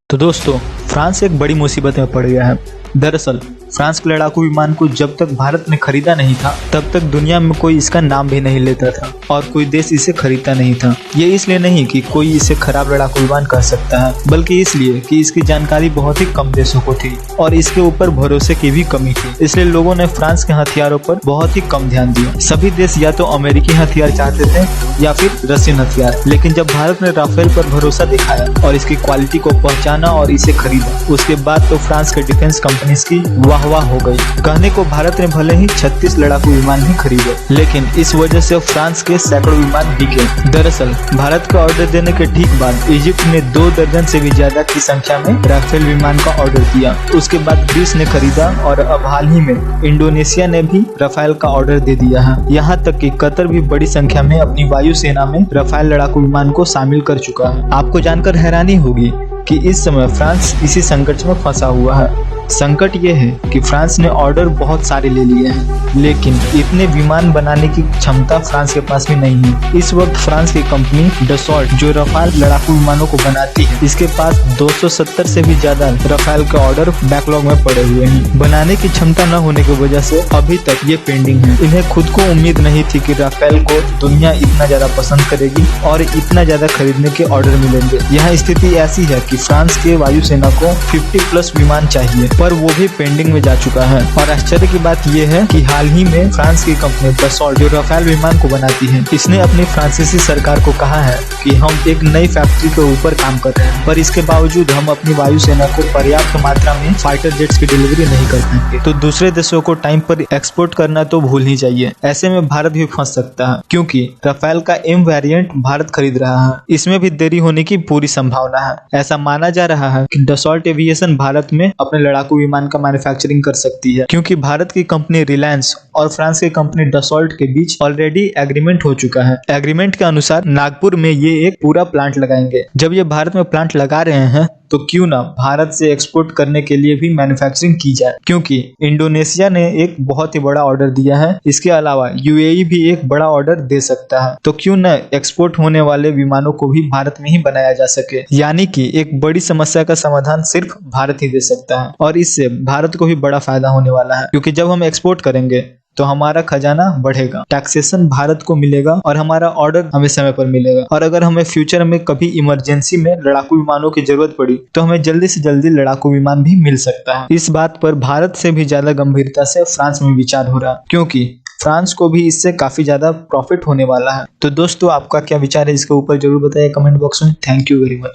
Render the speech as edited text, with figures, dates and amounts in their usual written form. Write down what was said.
तो दोस्तों, फ्रांस एक बड़ी मुसीबत में पड़ गया है। दरअसल फ्रांस के लड़ाकू विमान को जब तक भारत ने खरीदा नहीं था तब तक दुनिया में कोई इसका नाम भी नहीं लेता था और कोई देश इसे खरीदता नहीं था। ये इसलिए नहीं कि कोई इसे खराब लड़ाकू विमान कह सकता है, बल्कि इसलिए कि इसकी जानकारी बहुत ही कम देशों को थी और इसके ऊपर भरोसे की भी कमी थी। इसलिए लोगों ने फ्रांस के हथियारों पर बहुत ही कम ध्यान दिया। सभी देश या तो अमेरिकी हथियार चाहते थे या फिर रशियन हथियार, लेकिन जब भारत ने राफेल पर भरोसा दिखाया और इसकी क्वालिटी को पहचाना और इसे खरीदा, उसके बाद तो फ्रांस के डिफेंस कंपनीज की वाह हो गई। कहने को भारत ने भले ही 36 लड़ाकू विमान ही खरीदे, लेकिन इस वजह से फ्रांस के सैकड़ों विमान बिके। दरअसल भारत का ऑर्डर देने के ठीक बाद इजिप्ट ने 2 दर्जन से भी ज्यादा की संख्या में राफेल विमान का ऑर्डर दिया। उसके बाद ग्रीस ने खरीदा और अब हाल ही में इंडोनेशिया ने भी राफेल का ऑर्डर दे दिया है। यहाँ तक कि कतर भी बड़ी संख्या में अपनी वायुसेना में राफेल लड़ाकू विमान को शामिल कर चुका है। आपको जानकर हैरानी होगी कि इस समय फ्रांस इसी संकट में फंसा हुआ है। संकट ये है कि फ्रांस ने ऑर्डर बहुत सारे ले लिए हैं, लेकिन इतने विमान बनाने की क्षमता फ्रांस के पास भी नहीं है। इस वक्त फ्रांस की कंपनी डसॉल्ट, जो राफेल लड़ाकू विमानों को बनाती है, इसके पास 270 से भी ज्यादा राफेल के ऑर्डर बैकलॉग में पड़े हुए हैं। बनाने की क्षमता न होने की वजह से अभी तक ये पेंडिंग है। इन्हें खुद को उम्मीद नहीं थी कि राफेल को दुनिया इतना ज्यादा पसंद करेगी और इतना ज्यादा खरीदने के ऑर्डर मिलेंगे। यहाँ स्थिति ऐसी है कि फ्रांस के वायुसेना को 50+ विमान चाहिए, पर वो भी पेंडिंग में जा चुका है। और आश्चर्य की बात यह है कि हाल ही में फ्रांस की कंपनी डसॉल्ट, जो राफेल विमान को बनाती है, इसने अपनी फ्रांसीसी सरकार को कहा है कि हम एक नई फैक्ट्री के ऊपर काम कर रहे हैं, पर इसके बावजूद हम अपनी वायुसेना को पर्याप्त मात्रा में फाइटर जेट्स की डिलीवरी नहीं कर पाएंगे। तो दूसरे देशों को टाइम पर एक्सपोर्ट करना तो भूल ही जाइए। ऐसे में भारत भी फंस सकता है, क्योंकि राफेल का एम वेरिएंट भारत खरीद रहा है। इसमें भी देरी होने की पूरी संभावना है। ऐसा माना जा रहा है कि डसॉल्ट एविएशन भारत में अपने लड़ाकू विमान का मैन्युफैक्चरिंग कर सकती है, क्योंकि भारत की कंपनी रिलायंस और फ्रांस की कंपनी डसॉल्ट के बीच ऑलरेडी एग्रीमेंट हो चुका है। एग्रीमेंट के अनुसार नागपुर में ये एक पूरा प्लांट लगाएंगे। जब ये भारत में प्लांट लगा रहे हैं तो क्यों ना भारत से एक्सपोर्ट करने के लिए भी मैन्युफैक्चरिंग की जाए, क्योंकि इंडोनेशिया ने एक बहुत ही बड़ा ऑर्डर दिया है। इसके अलावा यूएई भी एक बड़ा ऑर्डर दे सकता है, तो क्यों ना एक्सपोर्ट होने वाले विमानों को भी भारत में ही बनाया जा सके। यानी कि एक बड़ी समस्या का समाधान सिर्फ भारत ही दे सकता है और इससे भारत को भी बड़ा फायदा होने वाला है, क्योंकि जब हम एक्सपोर्ट करेंगे तो हमारा खजाना बढ़ेगा, टैक्सेशन भारत को मिलेगा और हमारा ऑर्डर हमें समय पर मिलेगा। और अगर हमें फ्यूचर में कभी इमरजेंसी में लड़ाकू विमानों की जरूरत पड़ी तो हमें जल्दी से जल्दी लड़ाकू विमान भी मिल सकता है। इस बात पर भारत से भी ज्यादा गंभीरता से फ्रांस में विचार हो रहा है, क्योंकि फ्रांस को भी इससे काफी ज्यादा प्रॉफिट होने वाला है। तो दोस्तों, आपका क्या विचार है इसके ऊपर जरूर बताइए कमेंट बॉक्स में। Thank you very much.